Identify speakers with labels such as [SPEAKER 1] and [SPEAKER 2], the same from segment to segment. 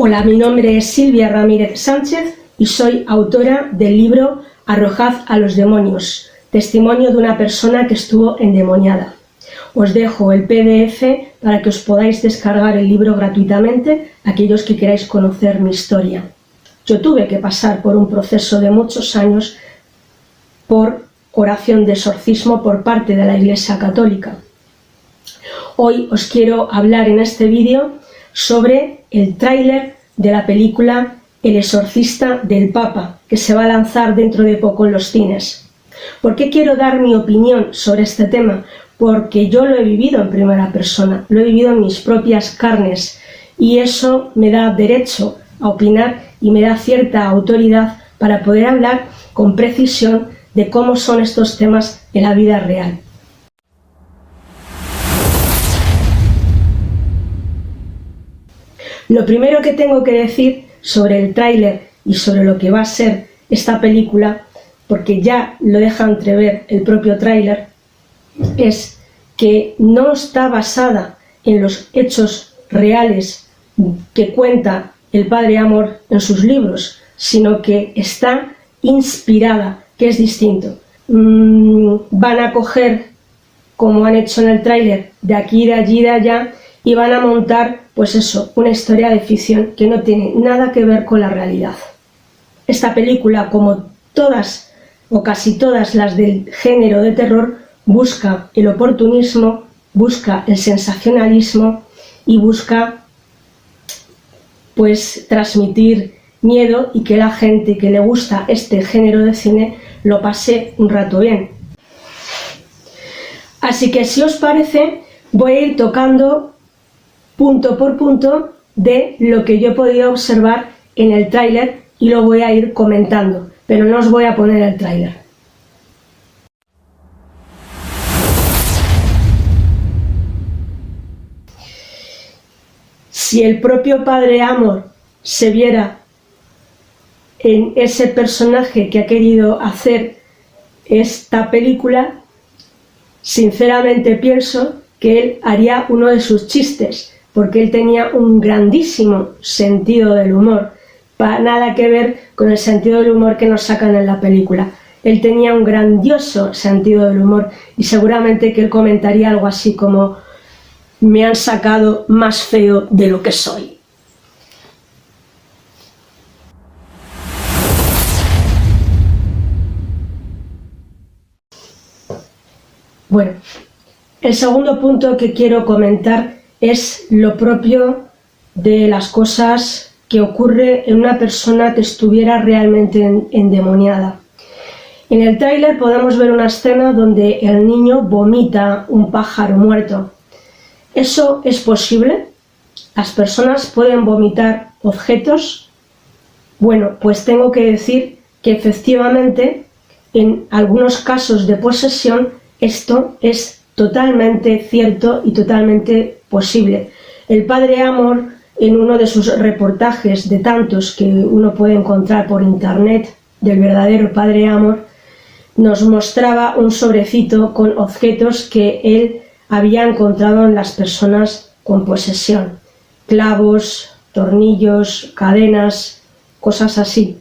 [SPEAKER 1] Hola, mi nombre es Silvia Ramírez Sánchez y soy autora del libro Arrojad a los demonios, testimonio de una persona que estuvo endemoniada. Os dejo el PDF para que os podáis descargar el libro gratuitamente, aquellos que queráis conocer mi historia. Yo tuve que pasar por un proceso de muchos años por oración de exorcismo por parte de la Iglesia Católica. Hoy os quiero hablar en este vídeo sobre el tráiler de la película El exorcista del Papa, que se va a lanzar dentro de poco en los cines. ¿Por qué quiero dar mi opinión sobre este tema? Porque yo lo he vivido en primera persona, lo he vivido en mis propias carnes y eso me da derecho a opinar y me da cierta autoridad para poder hablar con precisión de cómo son estos temas en la vida real. Lo primero que tengo que decir sobre el tráiler y sobre lo que va a ser esta película, porque ya lo deja entrever el propio tráiler, es que no está basada en los hechos reales que cuenta el Padre Amor en sus libros, sino que está inspirada, que es distinto. Van a coger, como han hecho en el tráiler, de aquí, de allí, de allá, y van a montar, pues eso, una historia de ficción que no tiene nada que ver con la realidad. Esta película, como todas o casi todas las del género de terror, busca el oportunismo, busca el sensacionalismo y busca, pues, transmitir miedo y que la gente que le gusta este género de cine lo pase un rato bien. Así que, si os parece, voy a ir tocando punto por punto de lo que yo he podido observar en el tráiler y lo voy a ir comentando, pero no os voy a poner el tráiler. Si el propio Padre Amor se viera en ese personaje que ha querido hacer esta película, sinceramente pienso que él haría uno de sus chistes, porque él tenía un grandísimo sentido del humor, para nada que ver con el sentido del humor que nos sacan en la película. Él tenía un grandioso sentido del humor y seguramente que él comentaría algo así como: me han sacado más feo de lo que soy. Bueno, el segundo punto que quiero comentar es lo propio de las cosas que ocurre en una persona que estuviera realmente endemoniada. En el tráiler podemos ver una escena donde el niño vomita un pájaro muerto. ¿Eso es posible? ¿Las personas pueden vomitar objetos? Bueno, pues tengo que decir que efectivamente en algunos casos de posesión esto es totalmente cierto y totalmente posible. El Padre Amor, en uno de sus reportajes de tantos que uno puede encontrar por internet del verdadero Padre Amor, nos mostraba un sobrecito con objetos que él había encontrado en las personas con posesión: clavos, tornillos, cadenas, cosas así.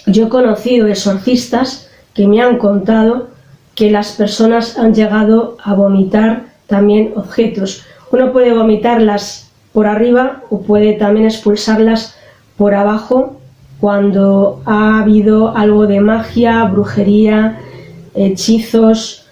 [SPEAKER 1] Yo he conocido exorcistas que me han contado que las personas han llegado a vomitar también objetos. Uno puede vomitarlas por arriba o puede también expulsarlas por abajo cuando ha habido algo de magia, brujería, hechizos.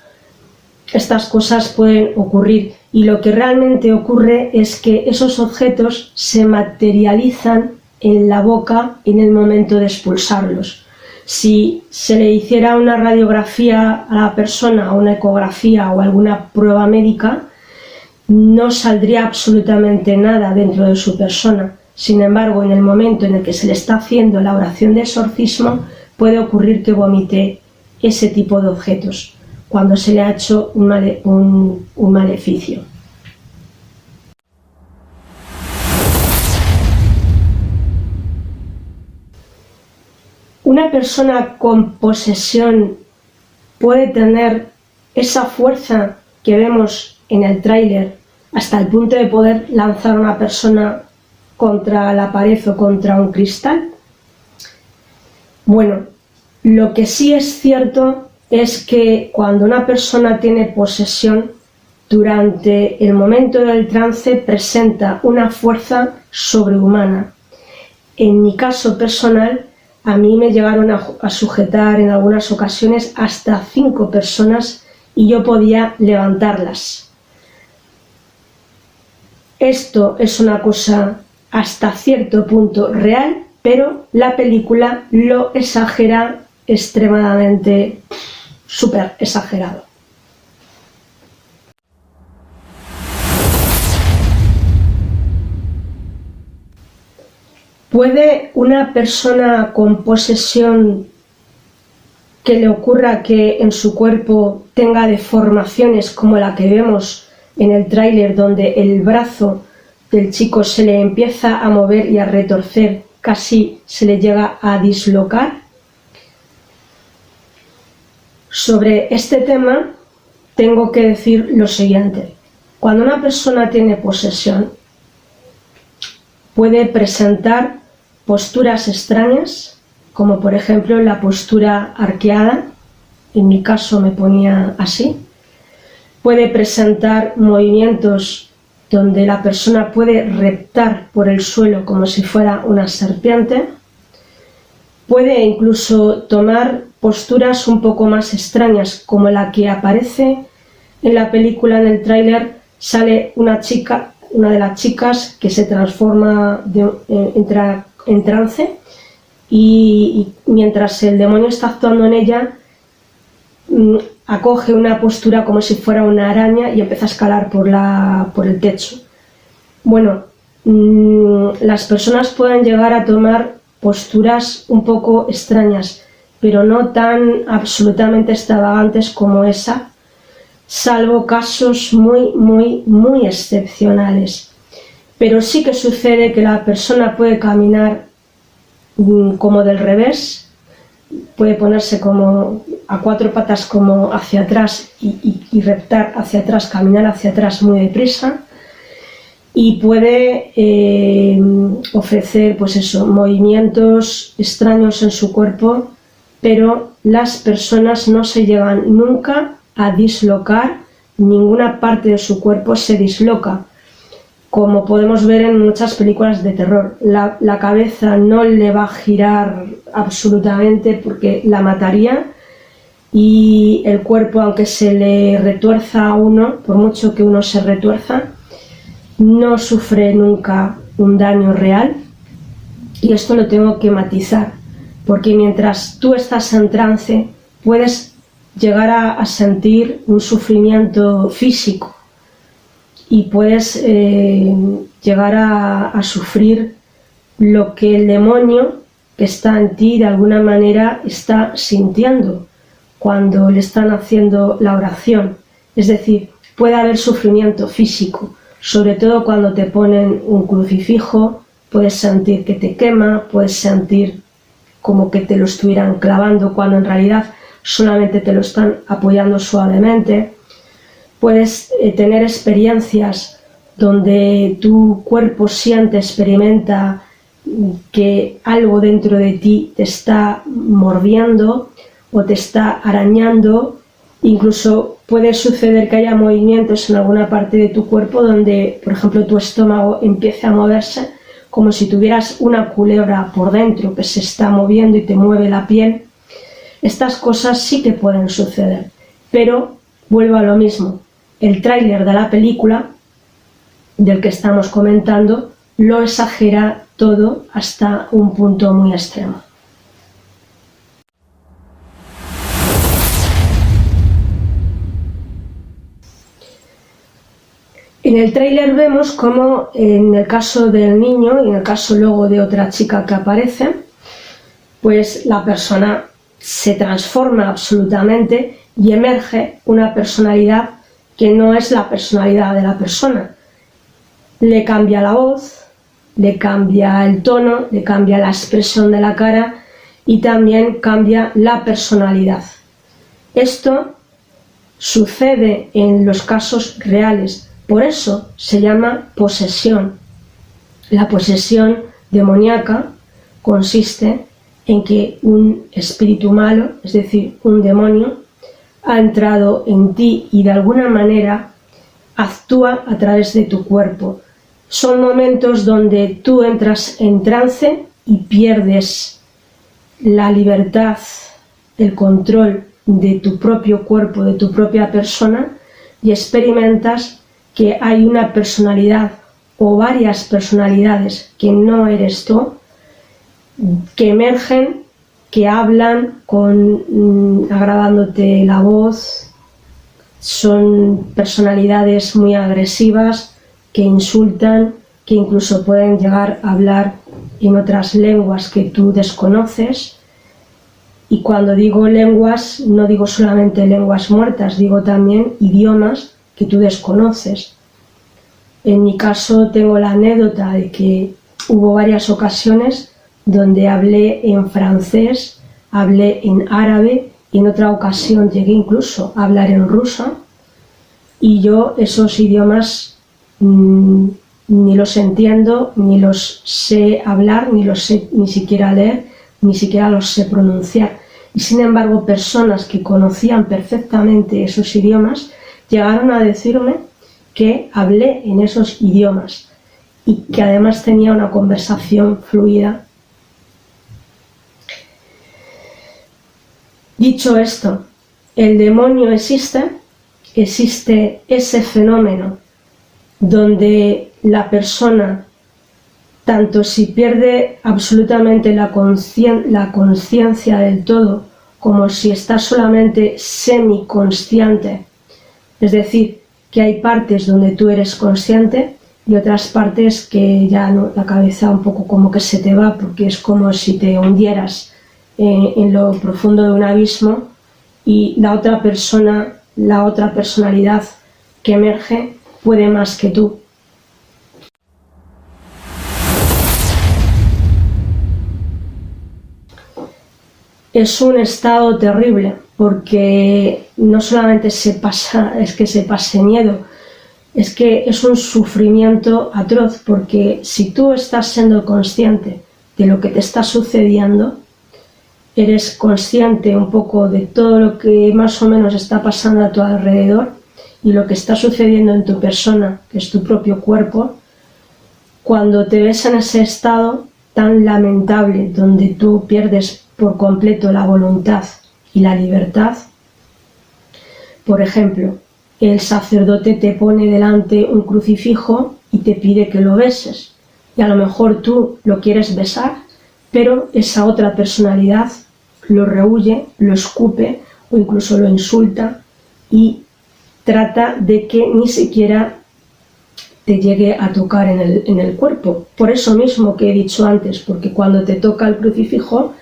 [SPEAKER 1] Estas cosas pueden ocurrir y lo que realmente ocurre es que esos objetos se materializan en la boca en el momento de expulsarlos. Si se le hiciera una radiografía a la persona, o una ecografía o alguna prueba médica, no saldría absolutamente nada dentro de su persona. Sin embargo, en el momento en el que se le está haciendo la oración de exorcismo, puede ocurrir que vomite ese tipo de objetos, cuando se le ha hecho un maleficio. Una persona con posesión puede tener esa fuerza que vemos en el tráiler hasta el punto de poder lanzar a una persona contra la pared o contra un cristal. Bueno, lo que sí es cierto es que cuando una persona tiene posesión, durante el momento del trance presenta una fuerza sobrehumana. En mi caso personal, a mí me llegaron a sujetar en algunas ocasiones hasta 5 personas y yo podía levantarlas. Esto es una cosa hasta cierto punto real, pero la película lo exagera extremadamente, súper exagerado. ¿Puede una persona con posesión que le ocurra que en su cuerpo tenga deformaciones como la que vemos en el tráiler, donde el brazo del chico se le empieza a mover y a retorcer, casi se le llega a dislocar? Sobre este tema tengo que decir lo siguiente. Cuando una persona tiene posesión, puede presentar posturas extrañas, como por ejemplo la postura arqueada, en mi caso me ponía así. Puede presentar movimientos donde la persona puede reptar por el suelo como si fuera una serpiente. Puede incluso tomar posturas un poco más extrañas, como la que aparece en la película. En el tráiler sale una chica, una de las chicas, que se transforma, entra en trance, y mientras el demonio está actuando en ella, acoge una postura como si fuera una araña y empieza a escalar por el techo. Bueno, las personas pueden llegar a tomar posturas un poco extrañas, pero no tan absolutamente extravagantes como esa, salvo casos muy excepcionales. Pero sí que sucede que la persona puede caminar como del revés, puede ponerse como a 4 patas como hacia atrás y reptar hacia atrás, caminar hacia atrás muy deprisa, y puede ofrecer pues eso, movimientos extraños en su cuerpo, pero las personas no se llegan nunca a dislocar, ninguna parte de su cuerpo se disloca, como podemos ver en muchas películas de terror. La cabeza no le va a girar absolutamente porque la mataría, y el cuerpo, aunque se le retuerza a uno, por mucho que uno se retuerza, no sufre nunca un daño real. Y esto lo tengo que matizar, porque mientras tú estás en trance puedes llegar a sentir un sufrimiento físico y puedes llegar a sufrir lo que el demonio que está en ti de alguna manera está sintiendo cuando le están haciendo la oración. Es decir, puede haber sufrimiento físico, sobre todo cuando te ponen un crucifijo. Puedes sentir que te quema, puedes sentir como que te lo estuvieran clavando cuando en realidad solamente te lo están apoyando suavemente. Puedes tener experiencias donde tu cuerpo siente, experimenta que algo dentro de ti te está mordiendo o te está arañando. Incluso puede suceder que haya movimientos en alguna parte de tu cuerpo donde, por ejemplo, tu estómago empiece a moverse, como si tuvieras una culebra por dentro que se está moviendo y te mueve la piel. Estas cosas sí que pueden suceder, pero vuelvo a lo mismo. El tráiler de la película del que estamos comentando lo exagera todo hasta un punto muy extremo. En el tráiler vemos cómo, en el caso del niño y en el caso luego de otra chica que aparece, pues la persona se transforma absolutamente y emerge una personalidad que no es la personalidad de la persona. Le cambia la voz, le cambia el tono, le cambia la expresión de la cara y también cambia la personalidad. Esto sucede en los casos reales, por eso se llama posesión. La posesión demoníaca consiste en que un espíritu malo, es decir, un demonio, ha entrado en ti y de alguna manera actúa a través de tu cuerpo. Son momentos donde tú entras en trance y pierdes la libertad, el control de tu propio cuerpo, de tu propia persona, y experimentas que hay una personalidad o varias personalidades que no eres tú, que emergen, que hablan agravándote la voz. Son personalidades muy agresivas que insultan, que incluso pueden llegar a hablar en otras lenguas que tú desconoces. Y cuando digo lenguas, no digo solamente lenguas muertas, digo también idiomas que tú desconoces. En mi caso tengo la anécdota de que hubo varias ocasiones donde hablé en francés, hablé en árabe y en otra ocasión llegué incluso a hablar en ruso, y yo esos idiomas ni los entiendo, ni los sé hablar, ni los sé ni siquiera leer, ni siquiera los sé pronunciar. Y sin embargo, personas que conocían perfectamente esos idiomas llegaron a decirme que hablé en esos idiomas y que además tenía una conversación fluida. Dicho esto, el demonio existe ese fenómeno donde la persona, tanto si pierde absolutamente la conciencia del todo, como si está solamente semiconsciente, es decir, que hay partes donde tú eres consciente y otras partes que ya no, la cabeza un poco como que se te va, porque es como si te hundieras en lo profundo de un abismo, y la otra persona, la otra personalidad que emerge puede más que tú. Es un estado terrible, porque no solamente se pase miedo, es que es un sufrimiento atroz, porque si tú estás siendo consciente de lo que te está sucediendo, eres consciente un poco de todo lo que más o menos está pasando a tu alrededor y lo que está sucediendo en tu persona, que es tu propio cuerpo, cuando te ves en ese estado tan lamentable, donde tú pierdes por completo la voluntad y la libertad. Por ejemplo, el sacerdote te pone delante un crucifijo y te pide que lo beses, y a lo mejor tú lo quieres besar, pero esa otra personalidad lo rehúye, lo escupe o incluso lo insulta y trata de que ni siquiera te llegue a tocar en el cuerpo. Por eso mismo que he dicho antes, porque cuando te toca el crucifijo,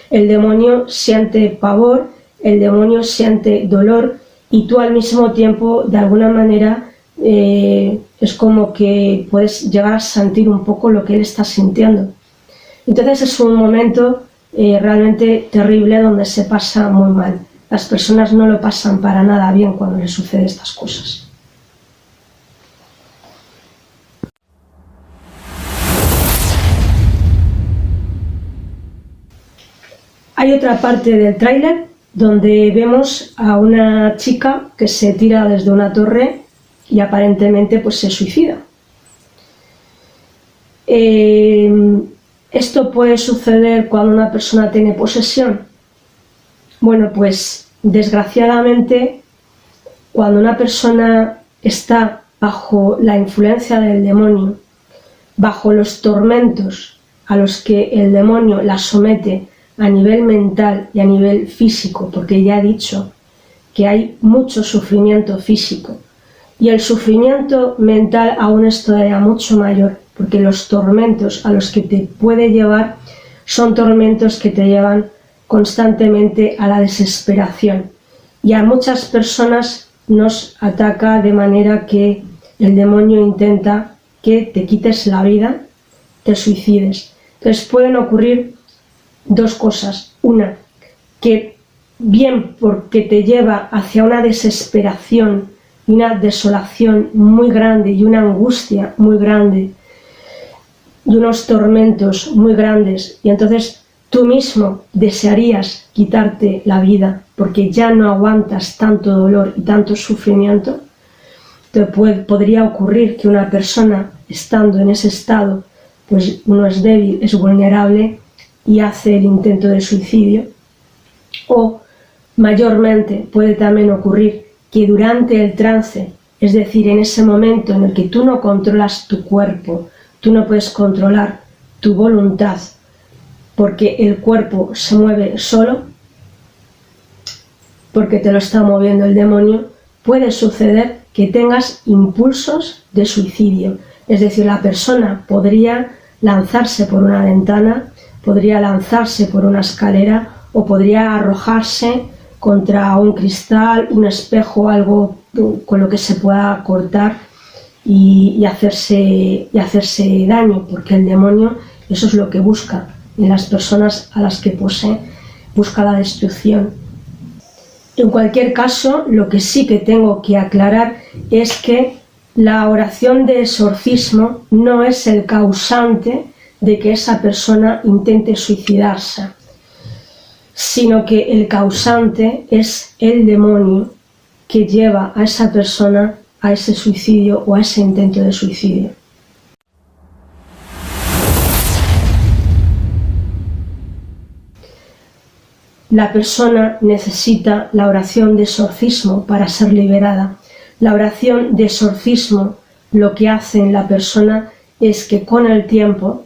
[SPEAKER 1] el demonio siente pavor, el demonio siente dolor, y tú al mismo tiempo, de alguna manera, es como que puedes llegar a sentir un poco lo que él está sintiendo. Entonces es un momento realmente terrible donde se pasa muy mal. Las personas no lo pasan para nada bien cuando les suceden estas cosas. Hay otra parte del tráiler donde vemos a una chica que se tira desde una torre y aparentemente pues se suicida. ¿Esto puede suceder cuando una persona tiene posesión? Bueno, pues desgraciadamente cuando una persona está bajo la influencia del demonio, bajo los tormentos a los que el demonio la somete a nivel mental y a nivel físico, porque ya he dicho que hay mucho sufrimiento físico, y el sufrimiento mental aún es todavía mucho mayor, porque los tormentos a los que te puede llevar son tormentos que te llevan constantemente a la desesperación, y a muchas personas nos ataca de manera que el demonio intenta que te quites la vida, te suicides. Entonces pueden ocurrir dos cosas. Una, que bien porque te lleva hacia una desesperación y una desolación muy grande y una angustia muy grande, y unos tormentos muy grandes, y entonces tú mismo desearías quitarte la vida porque ya no aguantas tanto dolor y tanto sufrimiento, podría ocurrir que una persona estando en ese estado, pues uno es débil, es vulnerable y hace el intento de suicidio. O mayormente puede también ocurrir que durante el trance, es decir, en ese momento en el que tú no controlas tu cuerpo, tú no puedes controlar tu voluntad, porque el cuerpo se mueve solo, porque te lo está moviendo el demonio, puede suceder que tengas impulsos de suicidio. Es decir, la persona podría lanzarse por una ventana, podría lanzarse por una escalera o podría arrojarse contra un cristal, un espejo, algo con lo que se pueda cortar y hacerse daño, porque el demonio eso es lo que busca en las personas a las que posee, busca la destrucción. En cualquier caso, lo que sí que tengo que aclarar es que la oración de exorcismo no es el causante de que esa persona intente suicidarse, sino que el causante es el demonio que lleva a esa persona a ese suicidio o a ese intento de suicidio. La persona necesita la oración de exorcismo para ser liberada. La oración de exorcismo lo que hace en la persona es que con el tiempo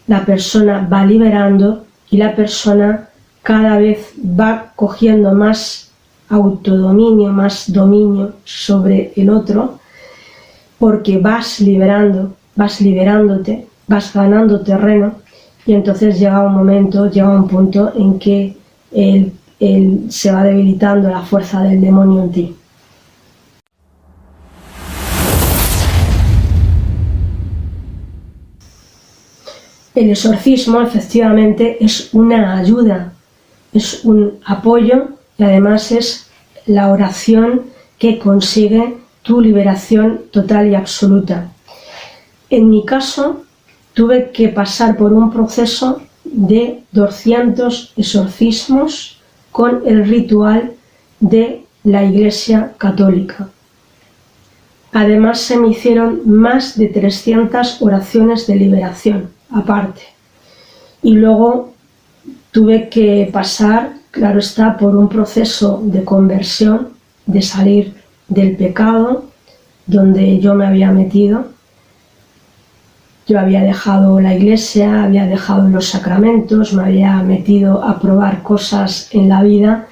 [SPEAKER 1] la persona va liberando y la persona cada vez va cogiendo más autodominio, más dominio sobre el otro, porque vas liberándote, vas ganando terreno y entonces llega un punto en que él se va debilitando la fuerza del demonio en ti. El exorcismo efectivamente es una ayuda, es un apoyo y además es la oración que consigue tu liberación total y absoluta. En mi caso, tuve que pasar por un proceso de 200 exorcismos con el ritual de la Iglesia Católica. Además se me hicieron más de 300 oraciones de liberación aparte. Y luego tuve que pasar, claro está, por un proceso de conversión, de salir del pecado donde yo me había metido. Yo había dejado la iglesia, había dejado los sacramentos, me había metido a probar cosas en la vida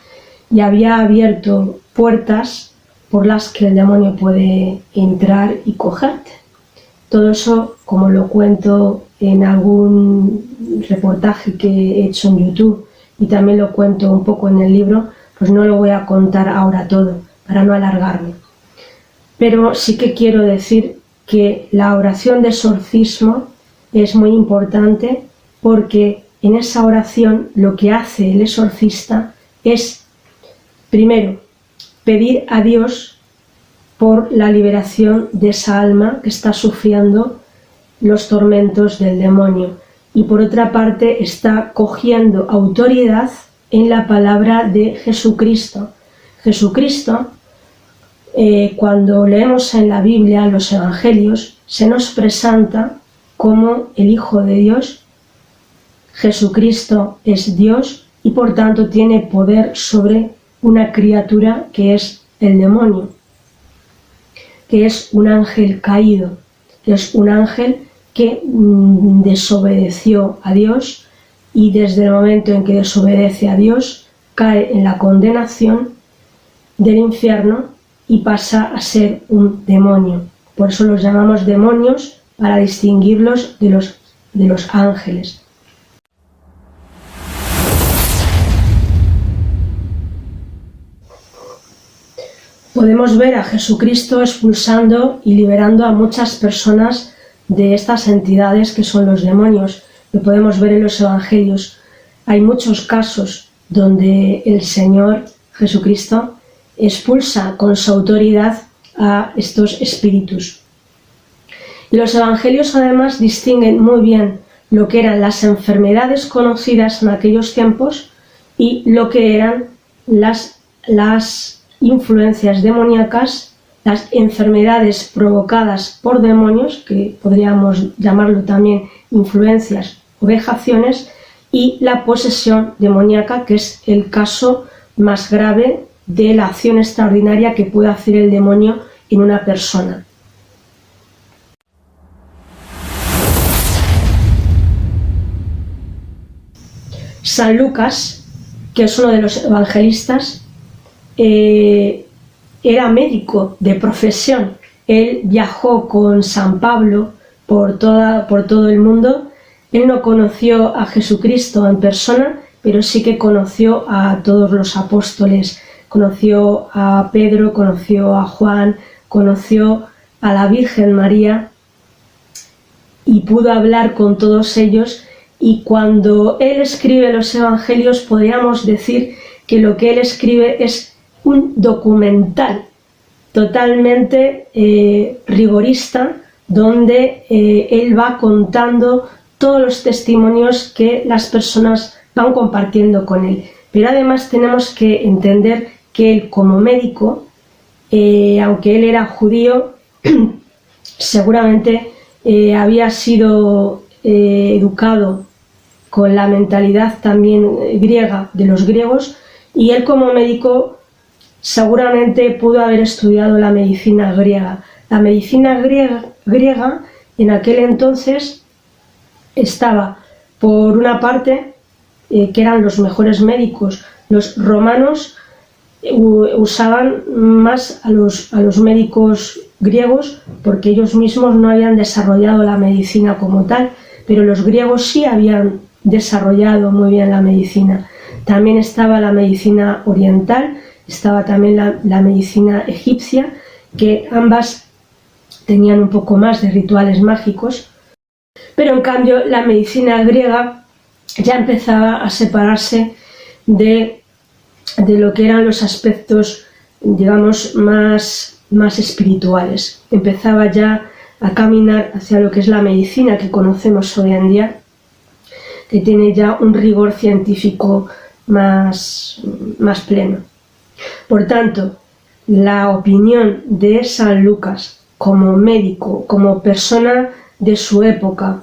[SPEAKER 1] y había abierto puertas por las que el demonio puede entrar y cogerte. Todo eso, como lo cuento en algún reportaje que he hecho en YouTube y también lo cuento un poco en el libro, pues no lo voy a contar ahora todo, para no alargarme. Pero sí que quiero decir que la oración de exorcismo es muy importante porque en esa oración lo que hace el exorcista es, primero, pedir a Dios por la liberación de esa alma que está sufriendo los tormentos del demonio. Y por otra parte está cogiendo autoridad en la palabra de Jesucristo. Jesucristo, cuando leemos en la Biblia los Evangelios, se nos presenta como el Hijo de Dios. Jesucristo es Dios y por tanto tiene poder sobre una criatura que es el demonio, que es un ángel caído, que es un ángel que desobedeció a Dios y desde el momento en que desobedece a Dios cae en la condenación del infierno y pasa a ser un demonio. Por eso los llamamos demonios, para distinguirlos de los ángeles. Podemos ver a Jesucristo expulsando y liberando a muchas personas de estas entidades que son los demonios. Lo podemos ver en los Evangelios. Hay muchos casos donde el Señor Jesucristo expulsa con su autoridad a estos espíritus. Y los evangelios además distinguen muy bien lo que eran las enfermedades conocidas en aquellos tiempos y lo que eran las influencias demoníacas, las enfermedades provocadas por demonios, que podríamos llamarlo también influencias o vejaciones, y la posesión demoníaca, que es el caso más grave de la acción extraordinaria que puede hacer el demonio en una persona. San Lucas, que es uno de los evangelistas, era médico de profesión. Él viajó con San Pablo por todo el mundo. Él no conoció a Jesucristo en persona, pero sí que conoció a todos los apóstoles. Conoció a Pedro, conoció a Juan, conoció a la Virgen María y pudo hablar con todos ellos. Y cuando él escribe los evangelios, podríamos decir que lo que él escribe es un documental totalmente rigorista, donde él va contando todos los testimonios que las personas van compartiendo con él. Pero además tenemos que entender que él, como médico, aunque él era judío, seguramente había sido educado con la mentalidad también griega de los griegos, y él como médico seguramente pudo haber estudiado la medicina griega. La medicina griega en aquel entonces estaba, por una parte, que eran los mejores médicos. Los romanos usaban más a los médicos griegos porque ellos mismos no habían desarrollado la medicina como tal, pero los griegos sí habían desarrollado muy bien la medicina. También estaba la medicina oriental, estaba también la medicina egipcia, que ambas tenían un poco más de rituales mágicos, pero en cambio la medicina griega ya empezaba a separarse de lo que eran los aspectos, digamos, más espirituales. Empezaba ya a caminar hacia lo que es la medicina que conocemos hoy en día, que tiene ya un rigor científico más pleno. Por tanto, la opinión de San Lucas como médico, como persona de su época,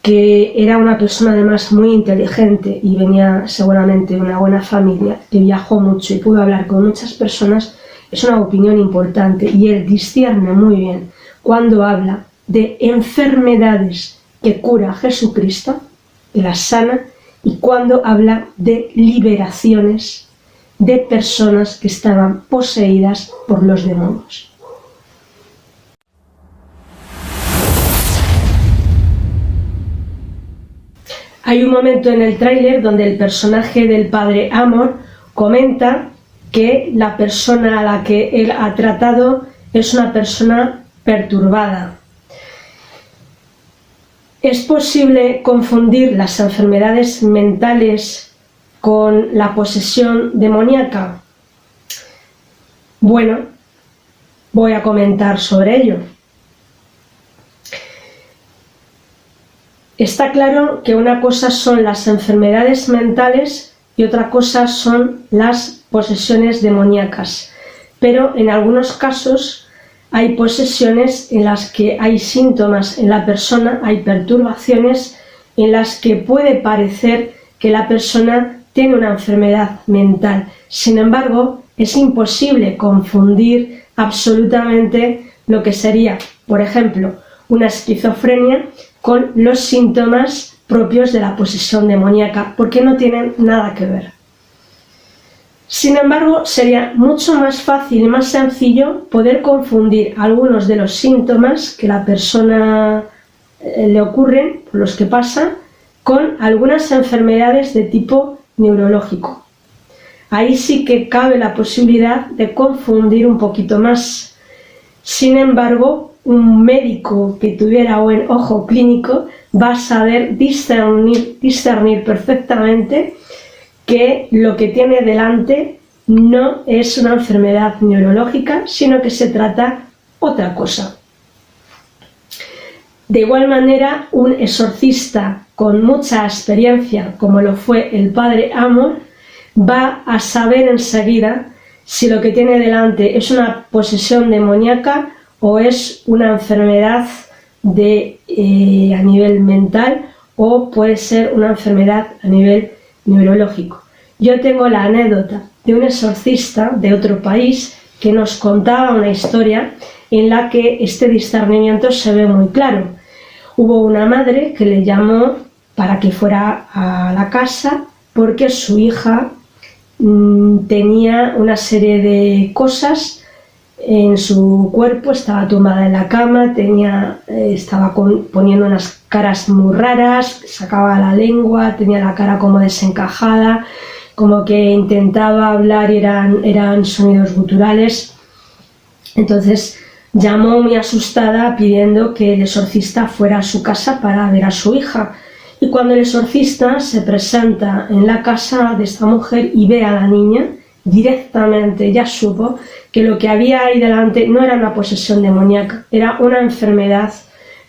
[SPEAKER 1] que era una persona además muy inteligente y venía seguramente de una buena familia, que viajó mucho y pudo hablar con muchas personas, es una opinión importante, y él discierne muy bien cuando habla de enfermedades que cura Jesucristo, que las sana, y cuando habla de liberaciones de personas que estaban poseídas por los demonios. Hay un momento en el tráiler donde el personaje del padre Amor comenta que la persona a la que él ha tratado es una persona perturbada. ¿Es posible confundir las enfermedades mentales con la posesión demoníaca? Bueno, voy a comentar sobre ello. Está claro que una cosa son las enfermedades mentales y otra cosa son las posesiones demoníacas, pero en algunos casos hay posesiones en las que hay síntomas en la persona, hay perturbaciones en las que puede parecer que la persona tiene una enfermedad mental. Sin embargo, es imposible confundir absolutamente lo que sería, por ejemplo, una esquizofrenia con los síntomas propios de la posesión demoníaca, porque no tienen nada que ver. Sin embargo, sería mucho más fácil y más sencillo poder confundir algunos de los síntomas que a la persona le ocurren, por los que pasa, con algunas enfermedades de tipo neurológico. Ahí sí que cabe la posibilidad de confundir un poquito más. Sin embargo, un médico que tuviera buen ojo clínico va a saber discernir perfectamente que lo que tiene delante no es una enfermedad neurológica, sino que se trata otra cosa. De igual manera, un exorcista con mucha experiencia, como lo fue el padre Amor, va a saber enseguida si lo que tiene delante es una posesión demoníaca o es una enfermedad a nivel mental, o puede ser una enfermedad a nivel neurológico. Yo tengo la anécdota de un exorcista de otro país que nos contaba una historia en la que este discernimiento se ve muy claro. Hubo una madre que le llamó para que fuera a la casa porque su hija tenía una serie de cosas en su cuerpo, estaba tumbada en la cama, estaba poniendo unas caras muy raras, sacaba la lengua, tenía la cara como desencajada, como que intentaba hablar y eran sonidos guturales. Entonces llamó muy asustada pidiendo que el exorcista fuera a su casa para ver a su hija. Y cuando el exorcista se presenta en la casa de esta mujer y ve a la niña, directamente ya supo que lo que había ahí delante no era una posesión demoníaca, era una enfermedad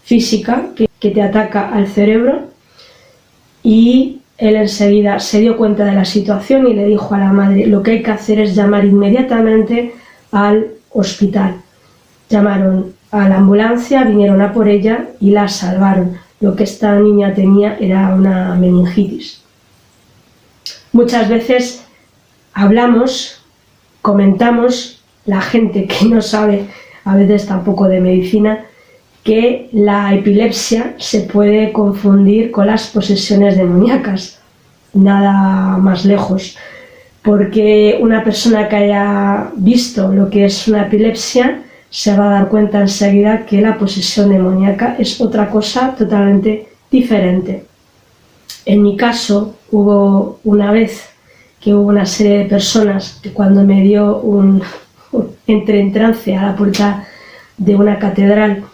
[SPEAKER 1] física que te ataca al cerebro. Y él enseguida se dio cuenta de la situación y le dijo a la madre: lo que hay que hacer es llamar inmediatamente al hospital. Llamaron a la ambulancia, vinieron a por ella y la salvaron. Lo que esta niña tenía era una meningitis. Muchas veces hablamos, comentamos, la gente que no sabe a veces tampoco de medicina, que la epilepsia se puede confundir con las posesiones demoníacas. Nada más lejos, porque una persona que haya visto lo que es una epilepsia se va a dar cuenta enseguida que la posesión demoníaca es otra cosa totalmente diferente. En mi caso, hubo una vez que hubo una serie de personas que cuando me dio entré en trance a la puerta de una catedral,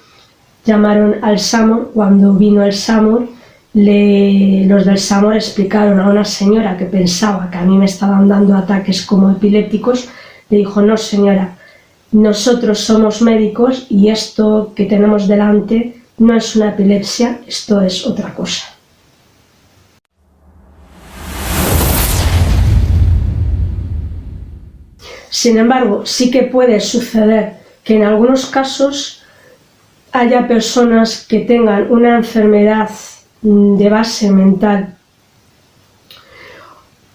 [SPEAKER 1] llamaron al SAMUR. Cuando vino el SAMUR, los del SAMUR explicaron a una señora que pensaba que a mí me estaban dando ataques como epilépticos. Le dijo: no, señora, nosotros somos médicos y esto que tenemos delante no es una epilepsia, esto es otra cosa. Sin embargo, sí que puede suceder que en algunos casos haya personas que tengan una enfermedad de base mental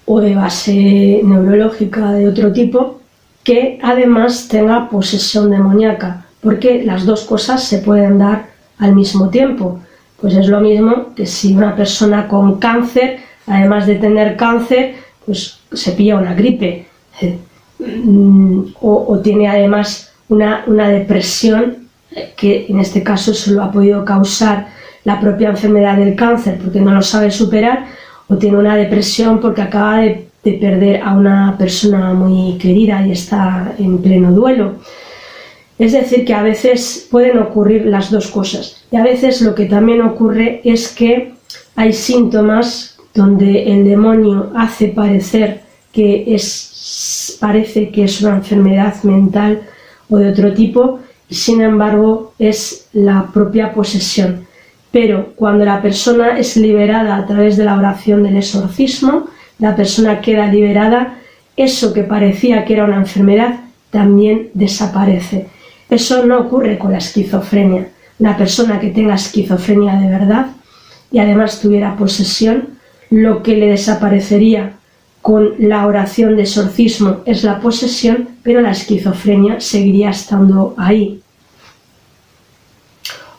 [SPEAKER 1] o de base neurológica de otro tipo, que además tenga posesión demoníaca, porque las dos cosas se pueden dar al mismo tiempo. Pues es lo mismo que si una persona con cáncer, además de tener cáncer, pues se pilla una gripe, o tiene además una depresión, que en este caso se lo ha podido causar la propia enfermedad del cáncer porque no lo sabe superar, o tiene una depresión porque acaba de perder a una persona muy querida y está en pleno duelo. Es decir, que a veces pueden ocurrir las dos cosas, y a veces lo que también ocurre es que hay síntomas donde el demonio hace parecer que parece que es una enfermedad mental o de otro tipo, y sin embargo es la propia posesión. Pero cuando la persona es liberada a través de la oración del exorcismo, la persona queda liberada, eso que parecía que era una enfermedad también desaparece. Eso no ocurre con la esquizofrenia. Una persona que tenga esquizofrenia de verdad y además tuviera posesión, lo que le desaparecería con la oración de exorcismo es la posesión, pero la esquizofrenia seguiría estando ahí.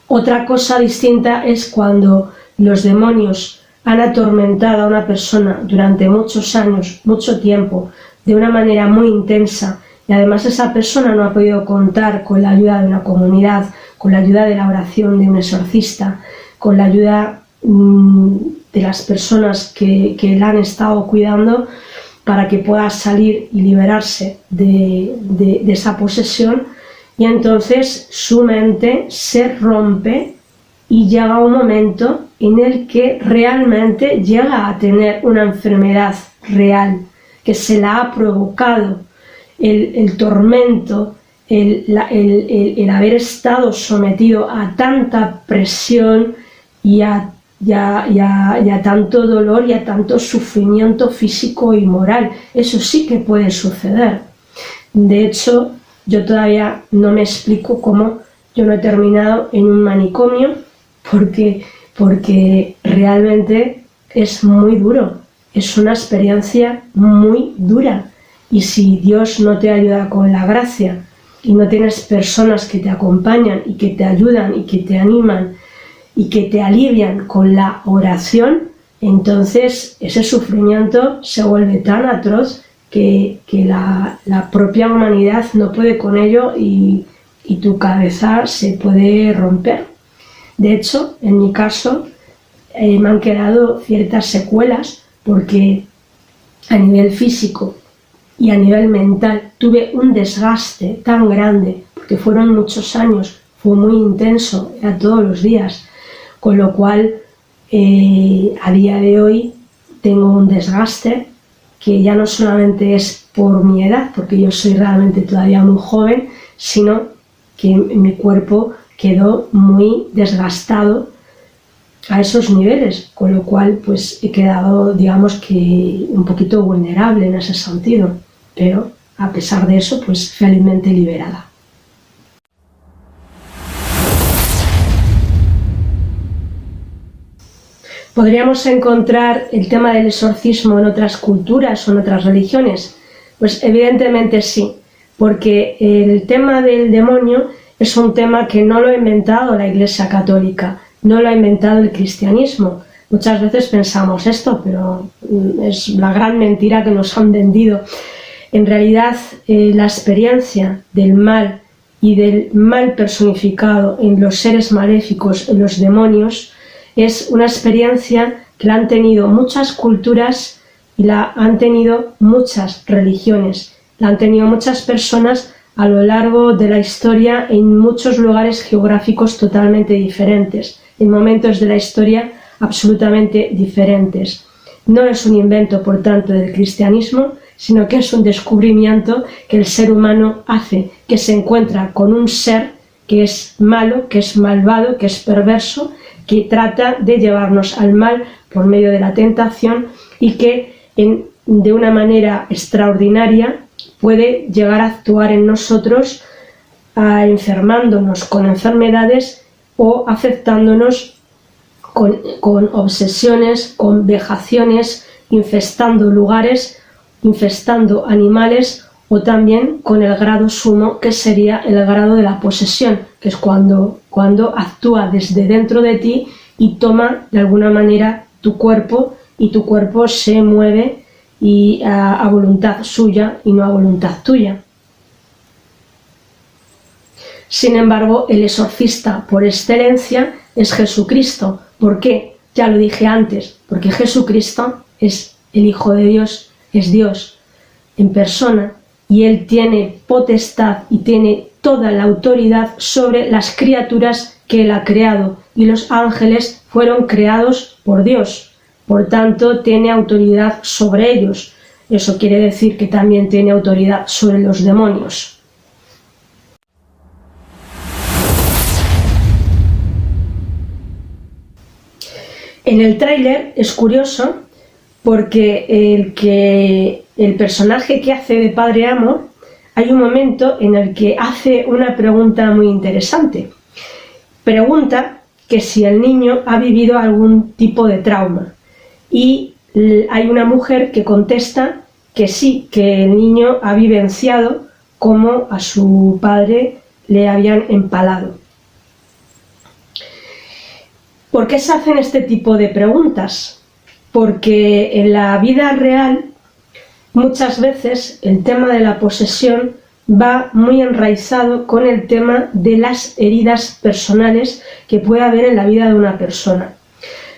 [SPEAKER 1] Otra cosa distinta es cuando los demonios han atormentado a una persona durante muchos años, mucho tiempo, de una manera muy intensa, y además esa persona no ha podido contar con la ayuda de una comunidad, con la ayuda de la oración de un exorcista, con la ayuda de las personas que la han estado cuidando para que pueda salir y liberarse de esa posesión, y entonces su mente se rompe y llega un momento en el que realmente llega a tener una enfermedad real que se la ha provocado el tormento el haber estado sometido a tanta presión y a tanto dolor y a tanto sufrimiento físico y moral. Eso sí que puede suceder. De hecho, yo todavía no me explico cómo yo no he terminado en un manicomio, porque realmente es muy duro, es una experiencia muy dura. Y si Dios no te ayuda con la gracia y no tienes personas que te acompañan y que te ayudan y que te animan y que te alivian con la oración, entonces ese sufrimiento se vuelve tan atroz que la propia humanidad no puede con ello y tu cabeza se puede romper. De hecho, en mi caso, me han quedado ciertas secuelas porque a nivel físico y a nivel mental tuve un desgaste tan grande, porque fueron muchos años, fue muy intenso, era todos los días, con lo cual a día de hoy tengo un desgaste que ya no solamente es por mi edad, porque yo soy realmente todavía muy joven, sino que mi cuerpo quedó muy desgastado a esos niveles, con lo cual pues he quedado, digamos que un poquito vulnerable en ese sentido, pero a pesar de eso pues felizmente liberada. ¿Podríamos encontrar el tema del exorcismo en otras culturas o en otras religiones? Pues evidentemente sí, porque el tema del demonio es un tema que no lo ha inventado la Iglesia Católica, no lo ha inventado el cristianismo. Muchas veces pensamos esto, pero es la gran mentira que nos han vendido. En realidad, la experiencia del mal y del mal personificado en los seres maléficos, en los demonios, es una experiencia que la han tenido muchas culturas y la han tenido muchas religiones, la han tenido muchas personas a lo largo de la historia en muchos lugares geográficos totalmente diferentes, en momentos de la historia absolutamente diferentes. No es un invento, por tanto, del cristianismo, sino que es un descubrimiento que el ser humano hace, que se encuentra con un ser que es malo, que es malvado, que es perverso, que trata de llevarnos al mal por medio de la tentación y que de una manera extraordinaria puede llegar a actuar en nosotros enfermándonos con enfermedades o afectándonos con obsesiones, con vejaciones, infestando lugares, infestando animales o también con el grado sumo que sería el grado de la posesión, que es cuando actúa desde dentro de ti y toma de alguna manera tu cuerpo y tu cuerpo se mueve y a voluntad suya y no a voluntad tuya. Sin embargo, el exorcista por excelencia es Jesucristo. ¿Por qué? Ya lo dije antes, porque Jesucristo es el Hijo de Dios, es Dios en persona y Él tiene potestad y tiene toda la autoridad sobre las criaturas que Él ha creado y los ángeles fueron creados por Dios. Por tanto, tiene autoridad sobre ellos. Eso quiere decir que también tiene autoridad sobre los demonios. En el tráiler es curioso porque el personaje que hace de Padre Amor, hay un momento en el que hace una pregunta muy interesante. Pregunta que si el niño ha vivido algún tipo de trauma. Y hay una mujer que contesta que sí, que el niño ha vivenciado cómo a su padre le habían empalado. ¿Por qué se hacen este tipo de preguntas? Porque en la vida real muchas veces el tema de la posesión va muy enraizado con el tema de las heridas personales que puede haber en la vida de una persona.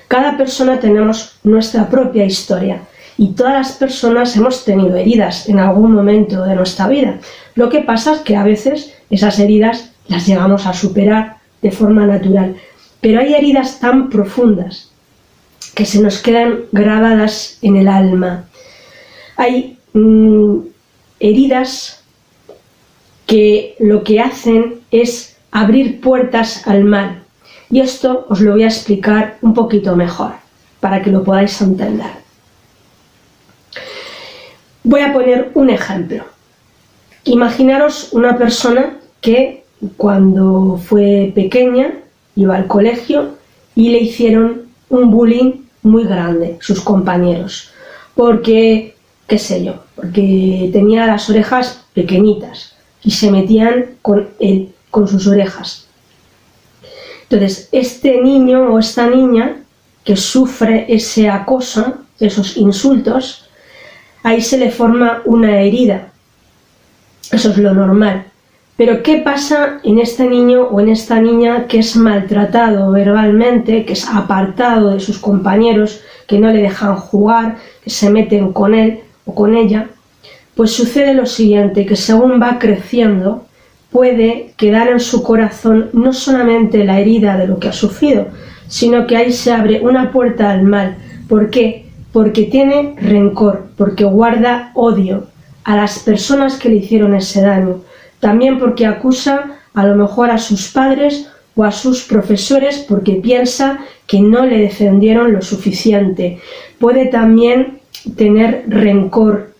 [SPEAKER 1] Cada persona tenemos nuestra propia historia y todas las personas hemos tenido heridas en algún momento de nuestra vida. Lo que pasa es que a veces esas heridas las llegamos a superar de forma natural, pero hay heridas tan profundas que se nos quedan grabadas en el alma. Hay heridas que lo que hacen es abrir puertas al mal. Y esto os lo voy a explicar un poquito mejor, para que lo podáis entender. Voy a poner un ejemplo. Imaginaros una persona que cuando fue pequeña iba al colegio y le hicieron un bullying muy grande, sus compañeros, porque, qué sé yo, porque tenía las orejas pequeñitas y se metían con él, con sus orejas. Entonces, este niño o esta niña que sufre ese acoso, esos insultos, ahí se le forma una herida. Eso es lo normal. Pero ¿qué pasa en este niño o en esta niña que es maltratado verbalmente, que es apartado de sus compañeros, que no le dejan jugar, que se meten con él o con ella? Pues sucede lo siguiente, que según va creciendo, puede quedar en su corazón no solamente la herida de lo que ha sufrido, sino que ahí se abre una puerta al mal. ¿Por qué? Porque tiene rencor, porque guarda odio a las personas que le hicieron ese daño. También porque acusa a lo mejor a sus padres o a sus profesores porque piensa que no le defendieron lo suficiente. Puede también tener rencor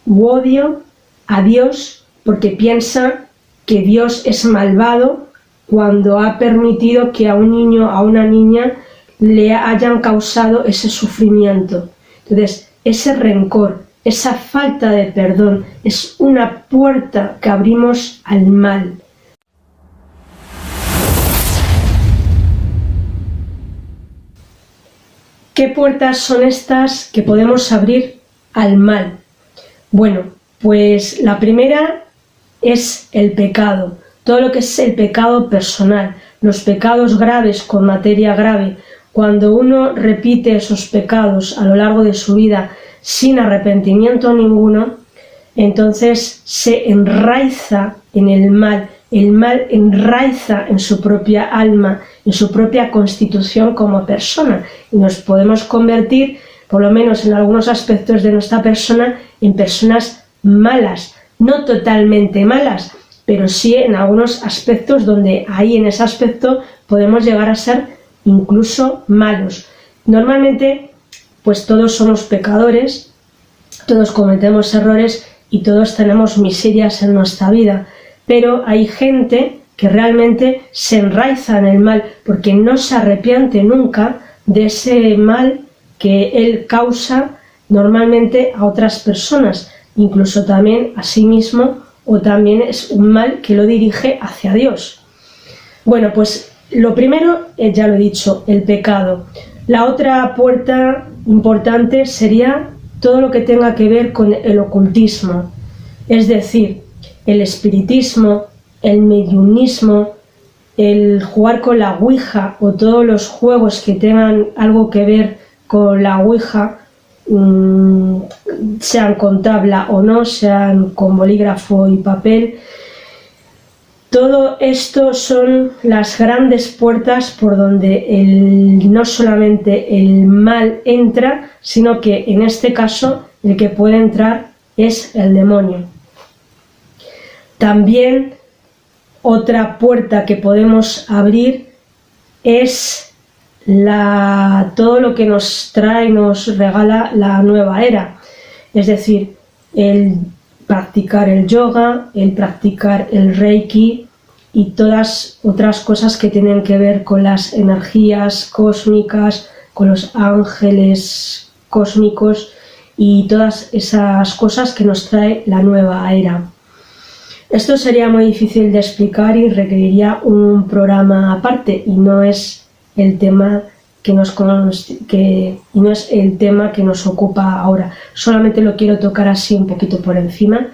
[SPEAKER 1] u odio a Dios porque piensa que Dios es malvado cuando ha permitido que a un niño, a una niña, le hayan causado ese sufrimiento. Entonces, ese rencor, esa falta de perdón, es una puerta que abrimos al mal. ¿Qué puertas son estas que podemos abrir al mal? Bueno, pues la primera es el pecado, todo lo que es el pecado personal, los pecados graves con materia grave. Cuando uno repite esos pecados a lo largo de su vida sin arrepentimiento ninguno, entonces se enraiza en el mal enraiza en su propia alma, en su propia constitución como persona, y nos podemos convertir, por lo menos en algunos aspectos de nuestra persona, en personas malas, no totalmente malas, pero sí en algunos aspectos donde ahí en ese aspecto podemos llegar a ser incluso malos. Normalmente, pues todos somos pecadores, todos cometemos errores y todos tenemos miserias en nuestra vida, pero hay gente que realmente se enraiza en el mal porque no se arrepiente nunca de ese mal que él causa normalmente a otras personas, incluso también a sí mismo, o también es un mal que lo dirige hacia Dios. Bueno, pues lo primero, ya lo he dicho, el pecado. La otra puerta importante sería todo lo que tenga que ver con el ocultismo, es decir, el espiritismo, el mediunismo, el jugar con la ouija o todos los juegos que tengan algo que ver con la ouija, sean con tabla o no, sean con bolígrafo y papel. Todo esto son las grandes puertas por donde no solamente el mal entra, sino que en este caso el que puede entrar es el demonio. También otra puerta que podemos abrir es todo lo que nos trae, nos regala la nueva era, es decir, el practicar el yoga, el practicar el reiki y todas otras cosas que tienen que ver con las energías cósmicas, con los ángeles cósmicos y todas esas cosas que nos trae la nueva era. Esto sería muy difícil de explicar y requeriría un programa aparte y no es el tema que nos ocupa ahora. Solamente lo quiero tocar así un poquito por encima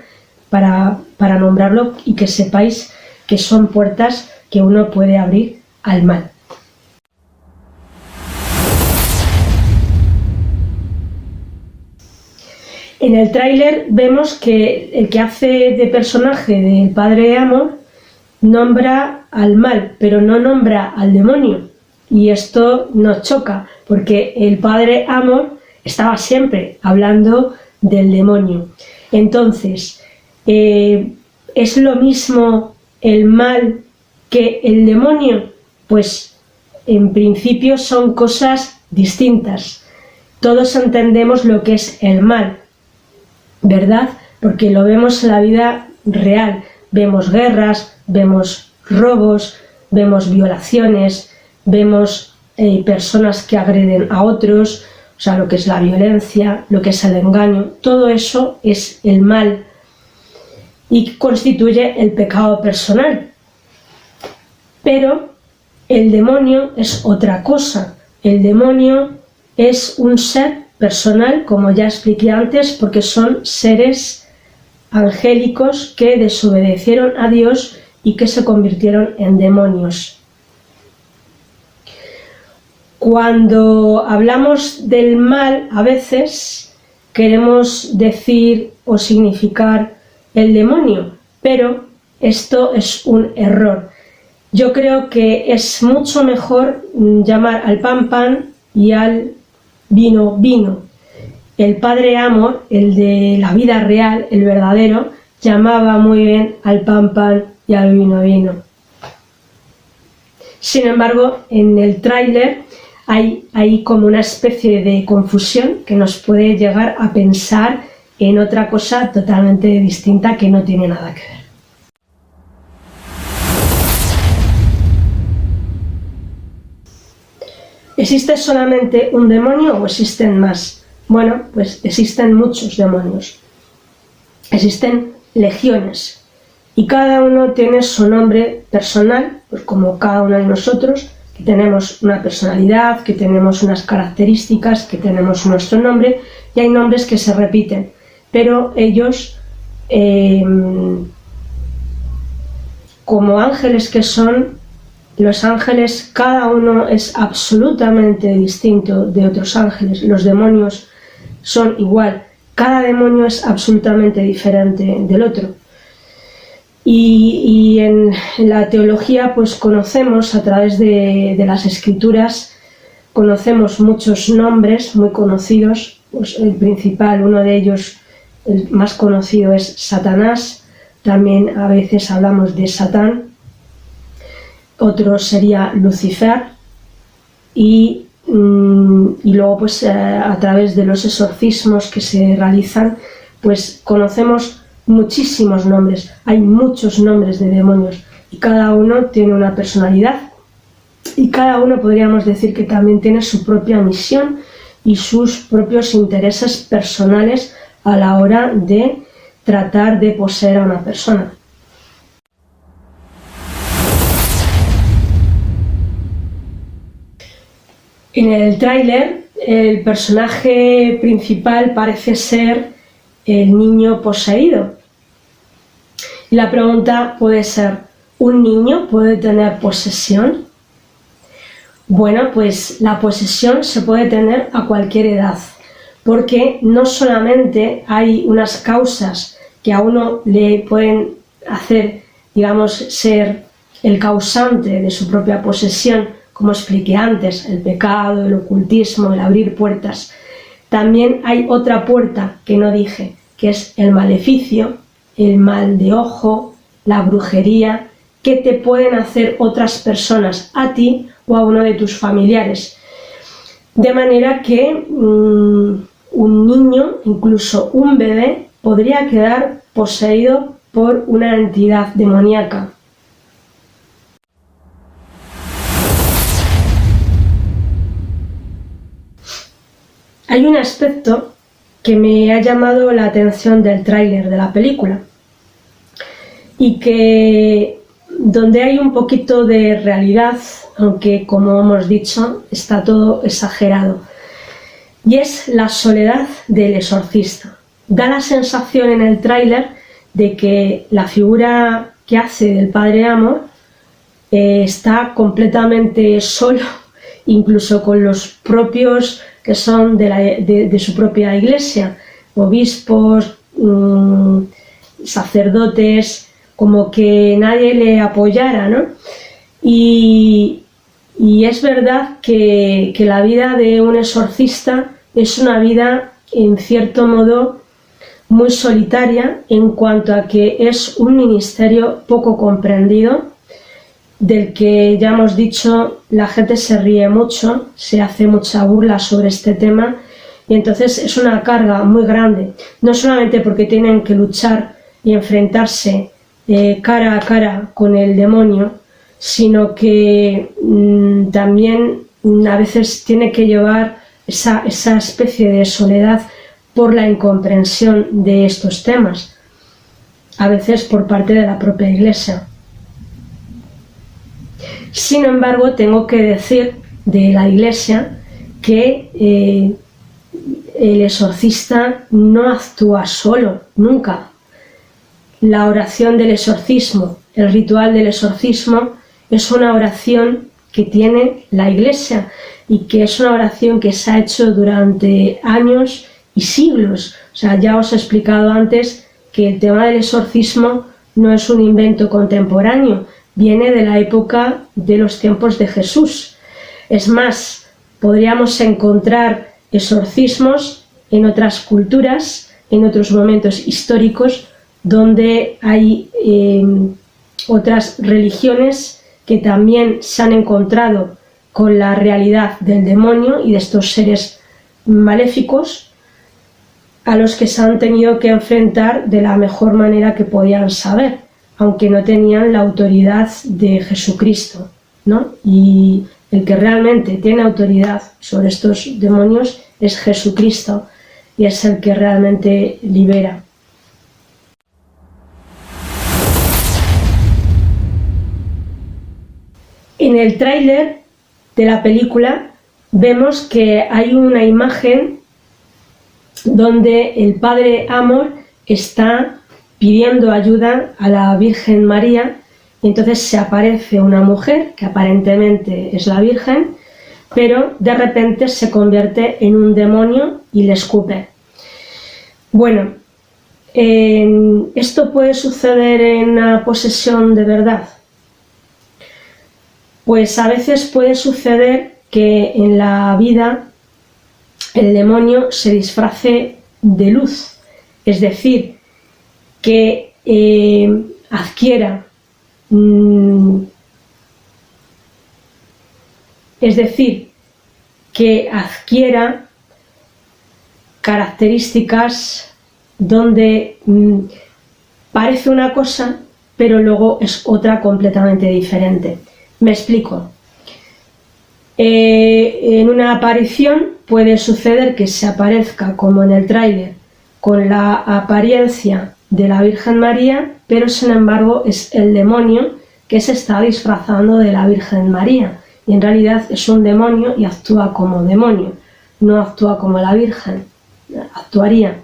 [SPEAKER 1] para nombrarlo y que sepáis que son puertas que uno puede abrir al mal. En el tráiler vemos que el que hace de personaje del padre Amor nombra al mal, pero no nombra al demonio. Y esto nos choca, porque el padre Amor estaba siempre hablando del demonio. Entonces, ¿Es lo mismo el mal que el demonio? Pues en principio son cosas distintas. Todos entendemos lo que es el mal, ¿verdad? Porque lo vemos en la vida real. Vemos guerras, vemos robos, vemos violaciones, vemos personas que agreden a otros, o sea, lo que es la violencia, lo que es el engaño, todo eso es el mal y constituye el pecado personal. Pero el demonio es otra cosa. El demonio es un ser personal, como ya expliqué antes, porque son seres angélicos que desobedecieron a Dios y que se convirtieron en demonios. Cuando hablamos del mal, a veces queremos decir o significar el demonio, pero esto es un error. Yo creo que es mucho mejor llamar al pan pan y al vino vino. El padre Amor, el de la vida real, el verdadero, llamaba muy bien al pan pan y al vino vino. Sin embargo, en el tráiler hay como una especie de confusión que nos puede llegar a pensar en otra cosa totalmente distinta que no tiene nada que ver. ¿Existe solamente un demonio o existen más? Bueno, pues existen muchos demonios. Existen legiones. Y cada uno tiene su nombre personal, pues como cada uno de nosotros, que tenemos una personalidad, que tenemos unas características, que tenemos nuestro nombre, y hay nombres que se repiten. Pero ellos, como ángeles que son, los ángeles, cada uno es absolutamente distinto de otros ángeles. Los demonios son igual. Cada demonio es absolutamente diferente del otro. Y en la teología pues conocemos a través de las escrituras, conocemos muchos nombres muy conocidos. Pues el principal, uno de ellos, el más conocido, es Satanás. También a veces hablamos de Satán. Otro sería Lucifer. Y luego pues a través de los exorcismos que se realizan, pues conocemos muchísimos nombres. Hay muchos nombres de demonios y cada uno tiene una personalidad y cada uno podríamos decir que también tiene su propia misión y sus propios intereses personales a la hora de tratar de poseer a una persona. En el tráiler, el personaje principal parece ser el niño poseído. Y la pregunta puede ser, ¿un niño puede tener posesión? Bueno, pues la posesión se puede tener a cualquier edad, porque no solamente hay unas causas que a uno le pueden hacer, digamos, ser el causante de su propia posesión, como expliqué antes, el pecado, el ocultismo, el abrir puertas. También hay otra puerta que no dije, que es el maleficio, el mal de ojo, la brujería, que te pueden hacer otras personas, a ti o a uno de tus familiares. De manera que un niño, incluso un bebé, podría quedar poseído por una entidad demoníaca. Hay un aspecto que me ha llamado la atención del tráiler de la película y que donde hay un poquito de realidad, aunque como hemos dicho está todo exagerado, y es la soledad del exorcista. Da la sensación en el tráiler de que la figura que hace del padre Amor está completamente solo, incluso con los propios que son de su propia iglesia, obispos, sacerdotes, como que nadie le apoyara, ¿no? Y es verdad que la vida de un exorcista es una vida, en cierto modo, muy solitaria en cuanto a que es un ministerio poco comprendido, del que ya hemos dicho, la gente se ríe mucho, se hace mucha burla sobre este tema, y entonces es una carga muy grande, no solamente porque tienen que luchar y enfrentarse cara a cara con el demonio, sino que también a veces tiene que llevar esa especie de soledad por la incomprensión de estos temas, a veces por parte de la propia Iglesia. Sin embargo, tengo que decir de la Iglesia que el exorcista no actúa solo, nunca. La oración del exorcismo, el ritual del exorcismo, es una oración que tiene la Iglesia y que es una oración que se ha hecho durante años y siglos. O sea, ya os he explicado antes que el tema del exorcismo no es un invento contemporáneo, viene de la época de los tiempos de Jesús. Es más, podríamos encontrar exorcismos en otras culturas, en otros momentos históricos, donde hay otras religiones que también se han encontrado con la realidad del demonio y de estos seres maléficos, a los que se han tenido que enfrentar de la mejor manera que podían saber, aunque no tenían la autoridad de Jesucristo, ¿no? Y el que realmente tiene autoridad sobre estos demonios es Jesucristo, y es el que realmente libera. En el tráiler de la película vemos que hay una imagen donde el padre Amor está pidiendo ayuda a la Virgen María, y entonces se aparece una mujer que aparentemente es la Virgen, pero de repente se convierte en un demonio y le escupe. Bueno, ¿esto puede suceder en una posesión de verdad? Pues a veces puede suceder que en la vida el demonio se disfrace de luz, es decir, que adquiera características donde parece una cosa, pero luego es otra completamente diferente. Me explico. En una aparición puede suceder que se aparezca, como en el tráiler, con la apariencia de la Virgen María, pero sin embargo es el demonio que se está disfrazando de la Virgen María, y en realidad es un demonio y actúa como demonio, no actúa como la Virgen actuaría.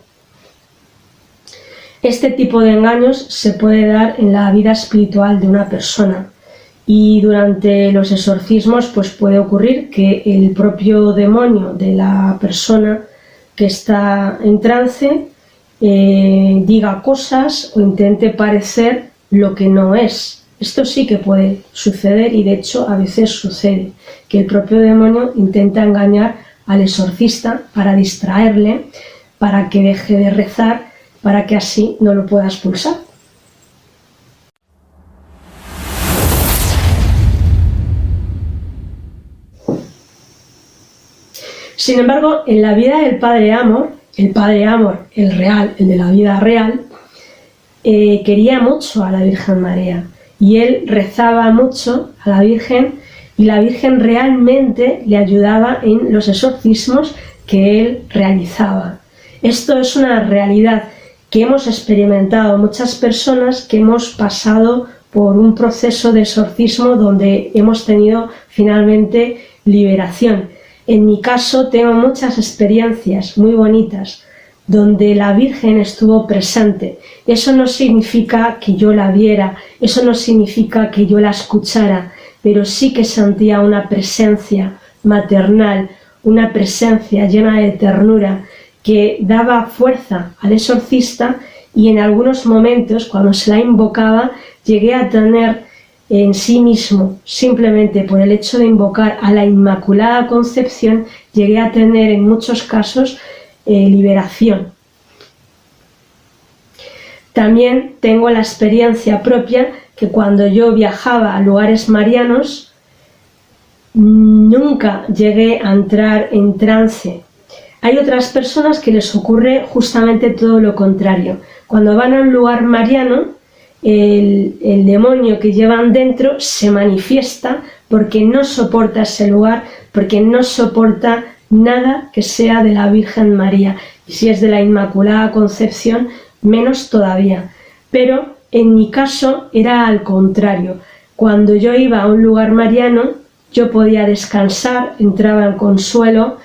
[SPEAKER 1] Este tipo de engaños se puede dar en la vida espiritual de una persona, y durante los exorcismos pues puede ocurrir que el propio demonio de la persona que está en trance diga cosas o intente parecer lo que no es. Esto sí que puede suceder, y de hecho a veces sucede, que el propio demonio intenta engañar al exorcista para distraerle, para que deje de rezar, para que así no lo pueda expulsar. Sin embargo, en la vida del Padre Amor, el real, el de la vida real, quería mucho a la Virgen María, y él rezaba mucho a la Virgen, y la Virgen realmente le ayudaba en los exorcismos que él realizaba. Esto es una realidad que hemos experimentado muchas personas que hemos pasado por un proceso de exorcismo donde hemos tenido finalmente liberación. En mi caso tengo muchas experiencias muy bonitas donde la Virgen estuvo presente. Eso no significa que yo la viera, eso no significa que yo la escuchara, pero sí que sentía una presencia maternal, una presencia llena de ternura que daba fuerza al exorcista, y en algunos momentos, cuando se la invocaba, llegué a tener en sí mismo, simplemente por el hecho de invocar a la Inmaculada Concepción, llegué a tener en muchos casos liberación. También tengo la experiencia propia que cuando yo viajaba a lugares marianos, nunca llegué a entrar en trance. Hay otras personas que les ocurre justamente todo lo contrario. Cuando van a un lugar mariano, el demonio que llevan dentro se manifiesta porque no soporta ese lugar, porque no soporta nada que sea de la Virgen María. Y si es de la Inmaculada Concepción, menos todavía. Pero en mi caso era al contrario. Cuando yo iba a un lugar mariano, yo podía descansar, entraba en consuelo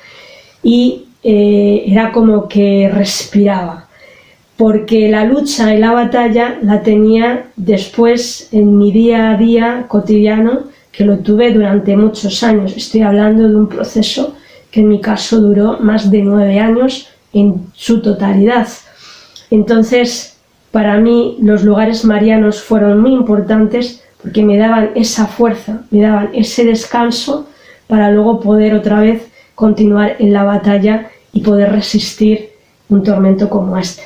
[SPEAKER 1] y era como que respiraba. Porque la lucha y la batalla la tenía después en mi día a día cotidiano, que lo tuve durante muchos años. Estoy hablando de un proceso que en mi caso duró más de 9 años en su totalidad. Entonces, para mí los lugares marianos fueron muy importantes porque me daban esa fuerza, me daban ese descanso para luego poder otra vez continuar en la batalla y poder resistir un tormento como este.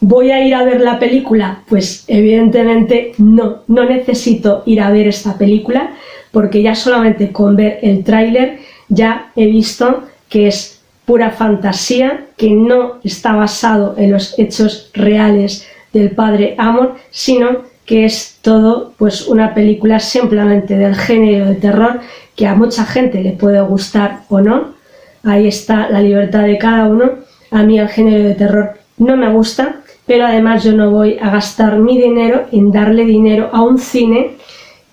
[SPEAKER 1] ¿Voy a ir a ver la película? Pues evidentemente no necesito ir a ver esta película porque ya solamente con ver el tráiler ya he visto que es pura fantasía, que no está basado en los hechos reales del padre Amor, sino que es todo pues una película simplemente del género de terror que a mucha gente le puede gustar o no. Ahí está la libertad de cada uno. A mí el género de terror no me gusta, pero además yo no voy a gastar mi dinero en darle dinero a un cine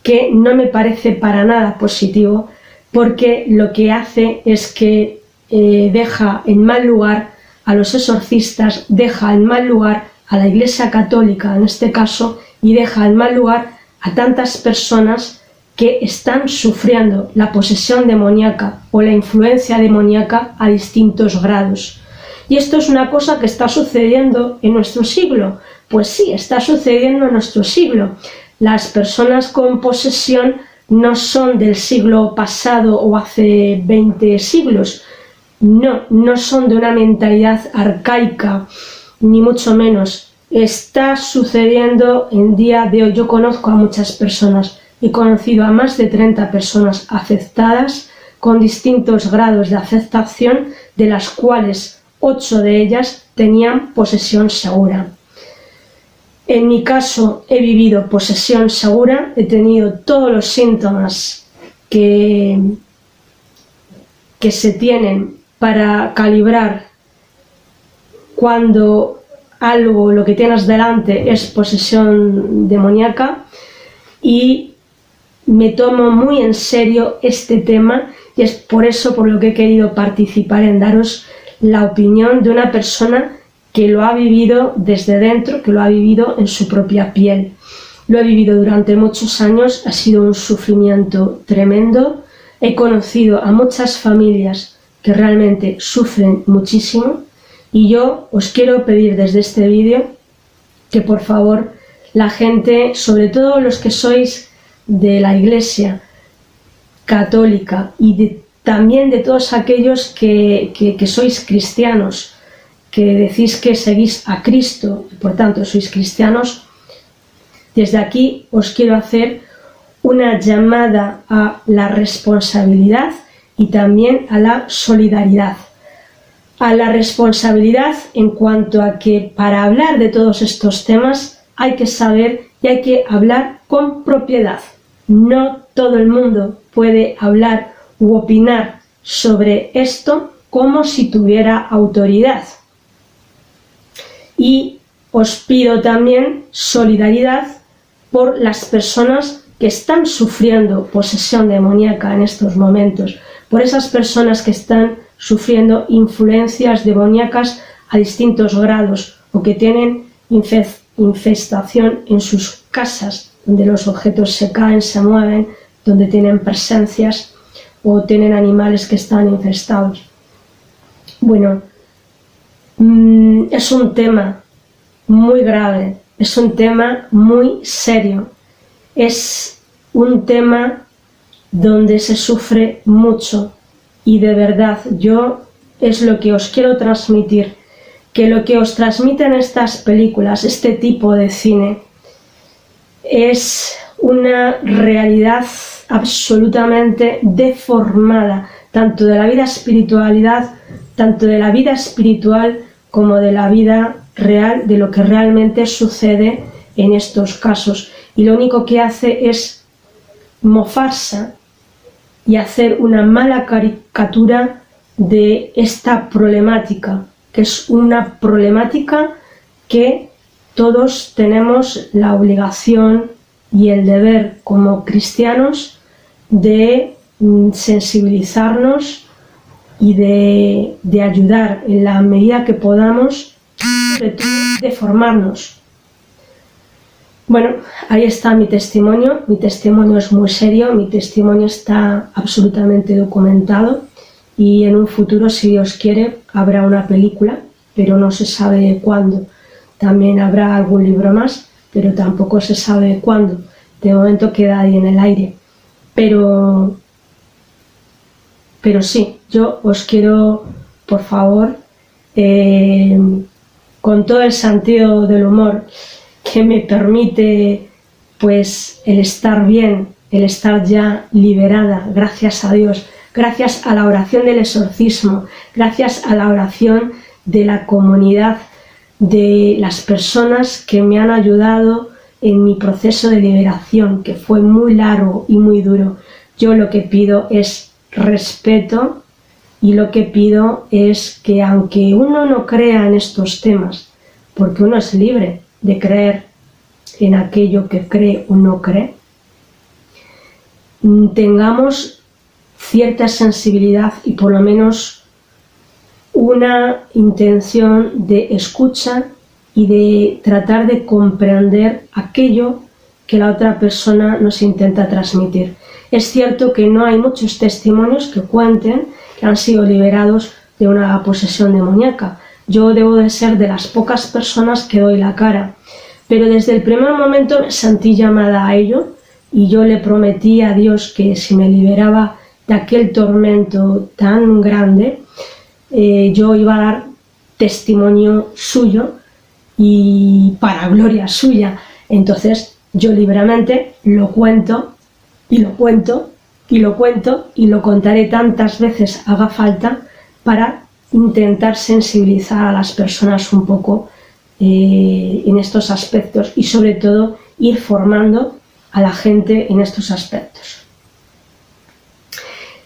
[SPEAKER 1] que no me parece para nada positivo, porque lo que hace es que deja en mal lugar a los exorcistas, deja en mal lugar a la Iglesia Católica en este caso, y deja en mal lugar a tantas personas que están sufriendo la posesión demoníaca o la influencia demoníaca a distintos grados. ¿Y esto es una cosa que está sucediendo en nuestro siglo? Pues sí, está sucediendo en nuestro siglo. Las personas con posesión no son del siglo pasado o hace 20 siglos. No son de una mentalidad arcaica, ni mucho menos. Está sucediendo en día de hoy. Yo conozco a muchas personas, he conocido a más de 30 personas afectadas con distintos grados de aceptación, de las cuales 8 de ellas tenían posesión segura. En mi caso he vivido posesión segura, he tenido todos los síntomas que se tienen para calibrar cuando algo, lo que tienes delante, es posesión demoníaca, y me tomo muy en serio este tema, y es por eso por lo que he querido participar en daros la opinión de una persona que lo ha vivido desde dentro, que lo ha vivido en su propia piel. Lo he vivido durante muchos años, ha sido un sufrimiento tremendo. He conocido a muchas familias que realmente sufren muchísimo, y yo os quiero pedir desde este vídeo que por favor la gente, sobre todo los que sois de la Iglesia Católica y también de todos aquellos que sois cristianos, que decís que seguís a Cristo y por tanto sois cristianos, desde aquí os quiero hacer una llamada a la responsabilidad y también a la solidaridad. A la responsabilidad en cuanto a que para hablar de todos estos temas hay que saber y hay que hablar con propiedad. No todo el mundo puede hablar u opinar sobre esto como si tuviera autoridad. Y os pido también solidaridad por las personas que están sufriendo posesión demoníaca en estos momentos, por esas personas que están sufriendo influencias demoníacas a distintos grados o que tienen infestación en sus casas, donde los objetos se caen, se mueven, donde tienen presencias o tienen animales que están infestados. Bueno, es un tema muy grave, es un tema muy serio, es un tema donde se sufre mucho, y de verdad yo es lo que os quiero transmitir, que lo que os transmiten estas películas, este tipo de cine, es una realidad absolutamente deformada, tanto de la vida espiritual como de la vida real, de lo que realmente sucede en estos casos. Y lo único que hace es mofarse y hacer una mala caricatura de esta problemática, que es una problemática que todos tenemos la obligación y el deber como cristianos de sensibilizarnos y de ayudar en la medida que podamos, sobre todo de formarnos. Bueno, ahí está mi testimonio es muy serio, mi testimonio está absolutamente documentado y en un futuro, si Dios quiere, habrá una película, pero no se sabe cuándo. También habrá algún libro más, pero tampoco se sabe cuándo. De momento queda ahí en el aire. Pero sí, yo os quiero, por favor, con todo el sentido del humor que me permite pues el estar bien, el estar ya liberada, gracias a Dios, gracias a la oración del exorcismo, gracias a la oración de la comunidad, de las personas que me han ayudado en mi proceso de liberación, que fue muy largo y muy duro. Yo lo que pido es respeto y lo que pido es que, aunque uno no crea en estos temas, porque uno es libre de creer en aquello que cree o no cree, tengamos cierta sensibilidad y por lo menos una intención de escucha y de tratar de comprender aquello que la otra persona nos intenta transmitir. Es cierto que no hay muchos testimonios que cuenten que han sido liberados de una posesión demoníaca. Yo debo de ser de las pocas personas que doy la cara, pero desde el primer momento me sentí llamada a ello y yo le prometí a Dios que si me liberaba de aquel tormento tan grande, yo iba a dar testimonio suyo y para gloria suya. Entonces yo libremente lo cuento y lo cuento y lo cuento y lo contaré tantas veces haga falta para intentar sensibilizar a las personas un poco en estos aspectos y sobre todo ir formando a la gente en estos aspectos.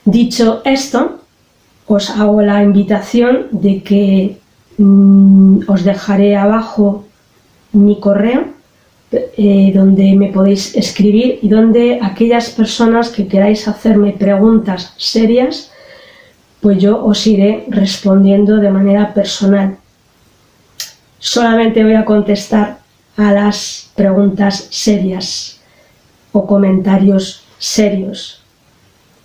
[SPEAKER 1] Dicho esto, os hago la invitación de que os dejaré abajo mi correo donde me podéis escribir y donde aquellas personas que queráis hacerme preguntas serias, pues yo os iré respondiendo de manera personal. Solamente voy a contestar a las preguntas serias o comentarios serios.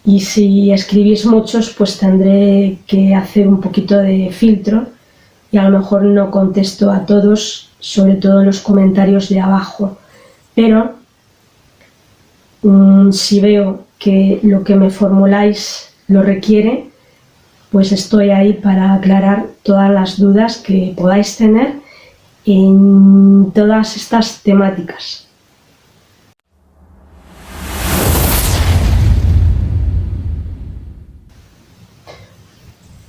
[SPEAKER 1] Y si escribís muchos, pues tendré que hacer un poquito de filtro y a lo mejor no contesto a todos, sobre todo en los comentarios de abajo. Pero si veo que lo que me formuláis lo requiere, pues estoy ahí para aclarar todas las dudas que podáis tener en todas estas temáticas.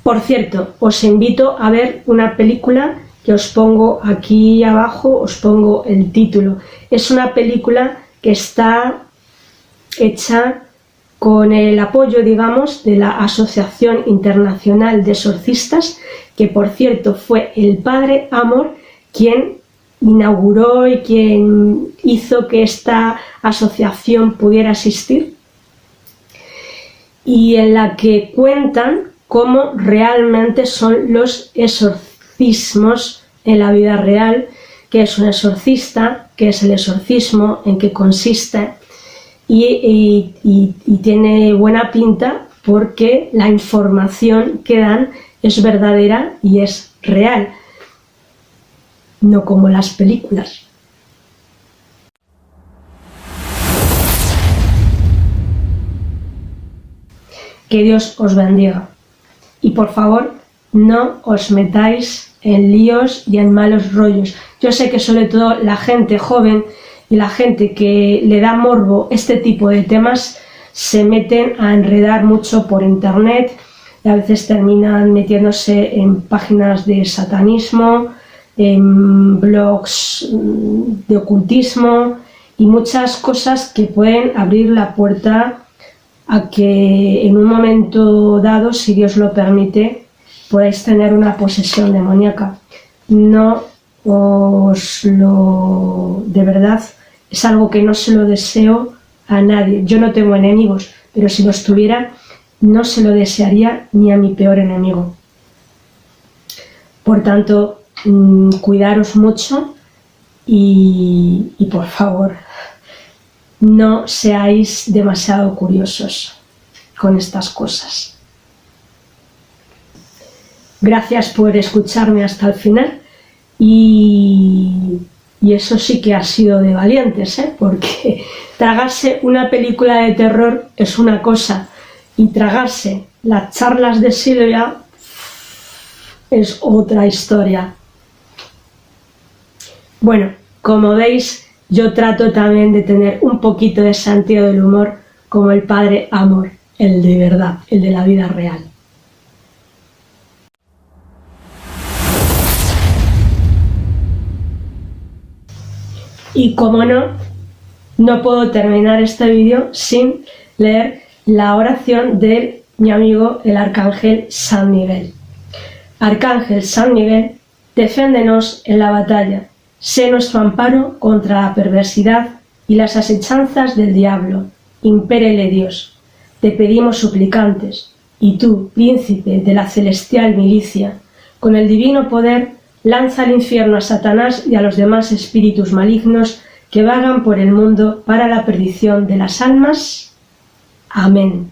[SPEAKER 1] Por cierto, os invito a ver una película que os pongo aquí abajo, os pongo el título. Es una película que está hecha con el apoyo, digamos, de la Asociación Internacional de Exorcistas, que por cierto fue el Padre Amor quien inauguró y quien hizo que esta asociación pudiera existir, y en la que cuentan cómo realmente son los exorcismos en la vida real, qué es un exorcista, qué es el exorcismo, en qué consiste, y tiene buena pinta porque la información que dan es verdadera y es real, no como las películas. Que Dios os bendiga. Y por favor, no os metáis en líos y en malos rollos. Yo sé que sobre todo la gente joven y la gente que le da morbo este tipo de temas se meten a enredar mucho por internet y a veces terminan metiéndose en páginas de satanismo, en blogs de ocultismo y muchas cosas que pueden abrir la puerta a que en un momento dado, si Dios lo permite, podáis tener una posesión demoníaca. No os lo... de verdad, es algo que no se lo deseo a nadie. Yo no tengo enemigos, pero si los tuviera, no se lo desearía ni a mi peor enemigo. Por tanto, cuidaros mucho y por favor, no seáis demasiado curiosos con estas cosas. Gracias por escucharme hasta el final y eso sí que ha sido de valientes, porque tragarse una película de terror es una cosa y tragarse las charlas de Silvia es otra historia. Bueno, como veis, yo trato también de tener un poquito de sentido del humor como el padre Amor, el de verdad, el de la vida real. Y como no puedo terminar este vídeo sin leer la oración de mi amigo el Arcángel San Miguel. Arcángel San Miguel, defiéndenos en la batalla. Sé nuestro amparo contra la perversidad y las asechanzas del diablo. Impérele Dios. Te pedimos suplicantes, y tú, príncipe de la celestial milicia, con el divino poder, lanza al infierno a Satanás y a los demás espíritus malignos que vagan por el mundo para la perdición de las almas. Amén.